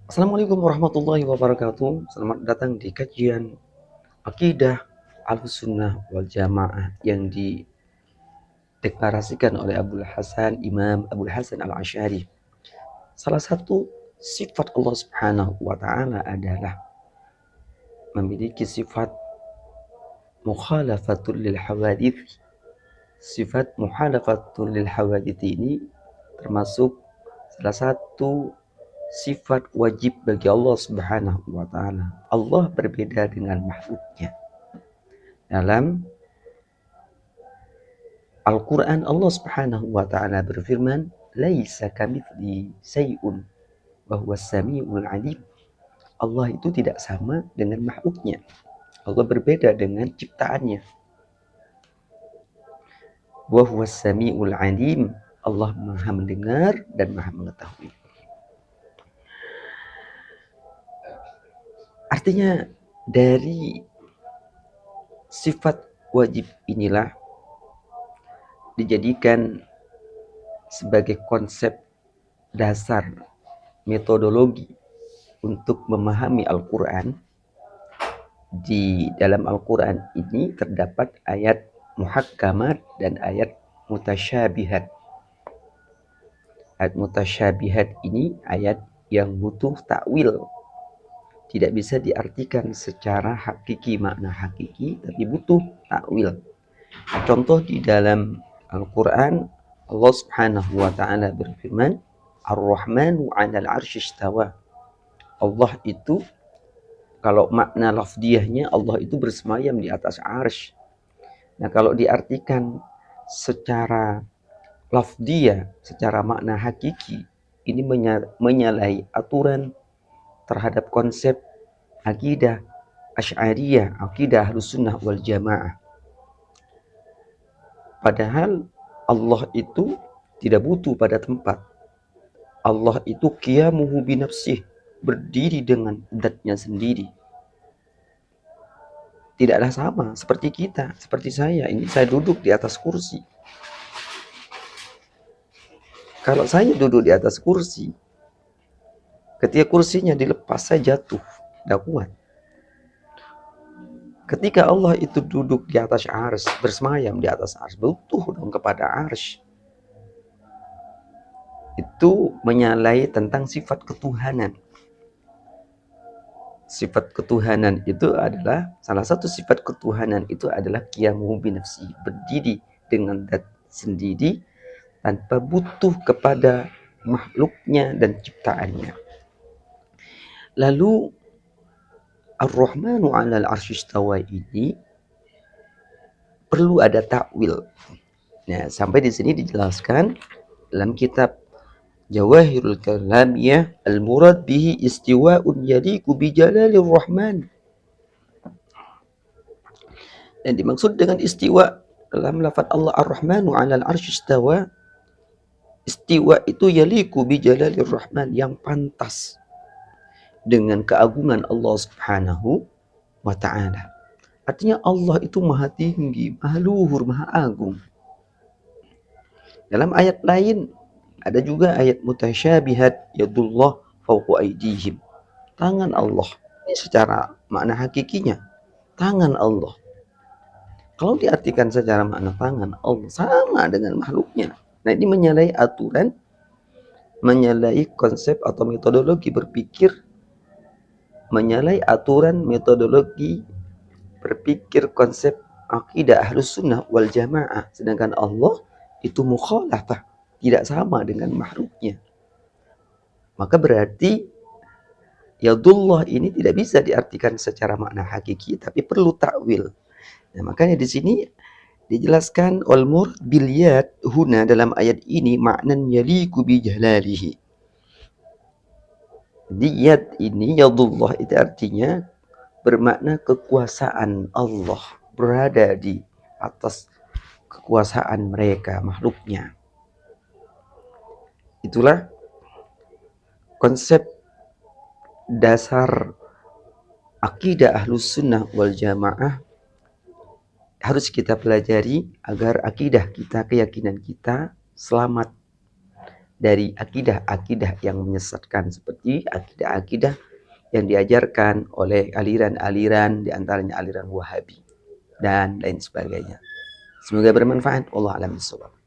Assalamualaikum warahmatullahi wabarakatuh. Selamat datang di kajian Akidah Ahlussunnah wal Jamaah yang dideklarasikan oleh Imam Abul Hasan Al-Asy'ari. Salah satu sifat Allah Subhanahu wa taala adalah memiliki sifat mukhalafatul lil hawadits. Sifat mukhalafatul lil hawadits ini termasuk salah satu sifat wajib bagi Allah Subhanahu wa taala. Allah berbeda dengan makhluknya. Dalam Al-Quran Allah Subhanahu wa taala berfirman, "Laisa kamitsli syai'un wa huwas samiul alim." Allah itu tidak sama dengan makhluknya. Allah berbeda dengan ciptaannya. Wa huwas samiul alim. Allah Maha mendengar dan Maha mengetahui. Artinya dari sifat wajib inilah dijadikan sebagai konsep dasar metodologi untuk memahami Al-Quran. Di dalam Al-Quran ini terdapat ayat muhakkamat dan ayat mutasyabihat. Ayat mutasyabihat ini ayat yang butuh takwil. Tidak bisa diartikan secara hakiki, makna hakiki, tapi butuh takwil. Contoh di dalam Al-Quran, Allah Subhanahu wa taala berfirman, Ar-Rahmanu 'alal 'arsy istawa. Allah itu, kalau makna lafdiyahnya, Allah itu bersemayam di atas arsy. Nah, kalau diartikan secara lafdiyah, secara makna hakiki, ini menyalahi aturan terhadap konsep akidah Asy'ariyah, akidah Ahlussunnah wal Jamaah. Padahal Allah itu tidak butuh pada tempat. Allah itu qiyamuhu binafsih, berdiri dengan zatnya sendiri. Tidaklah sama seperti kita, seperti saya. Ini saya duduk di atas kursi. Kalau saya duduk di atas kursi, ketika kursinya dilepas, saya jatuh, tidak kuat. Ketika Allah itu duduk di atas arsy, bersemayam di atas arsy, butuh dong kepada arsy. Itu menyalahi tentang sifat ketuhanan. Sifat ketuhanan itu adalah, salah satu sifat ketuhanan itu adalah qiyamuhu binafsi, berdiri dengan zat sendiri tanpa butuh kepada makhluknya dan ciptaannya. Lalu Ar-Rahmanu 'alal 'arsy istawa ini perlu ada takwil. Nah, sampai di sini dijelaskan dalam kitab Jawahirul Kalamiyah, al-murad bihi istiwa'un yaliqu bi jalalir rahman. Dan dimaksud dengan istiwa dalam lafaz Allah Ar-Rahmanu 'alal 'arsy istawa, istiwa itu yaliqu bi jalalir rahman, yang pantas dengan keagungan Allah Subhanahu wa taala. Artinya Allah itu maha tinggi, maha luhur, maha agung. Dalam ayat lain ada juga ayat mutasyabihat, yadullah fawqa aydihim. Tangan Allah. Ini secara makna hakikinya tangan Allah. Kalau diartikan secara makna tangan Allah sama dengan makhluknya. Nah, ini menyalahi aturan, menyalahi konsep atau metodologi berpikir, menyalahi aturan metodologi berpikir konsep akidah Ahlussunnah wal Jamaah. Sedangkan Allah itu mukhalafah, tidak sama dengan makhluknya. Maka berarti yadullah ini tidak bisa diartikan secara makna hakiki, tapi perlu takwil. Nah, makanya di sini dijelaskan al-murad bil yad huna, dalam ayat ini maknan yaliku bi jalalihi. Yad ini, yadullah itu artinya bermakna kekuasaan Allah berada di atas kekuasaan mereka, makhluknya. Itulah konsep dasar akidah Ahlussunnah wal Jamaah harus kita pelajari agar akidah kita, keyakinan kita selamat dari akidah-akidah yang menyesatkan seperti akidah-akidah yang diajarkan oleh aliran-aliran, di antaranya aliran Wahabi dan lain sebagainya. Semoga bermanfaat. Wallahu a'lam bishawab.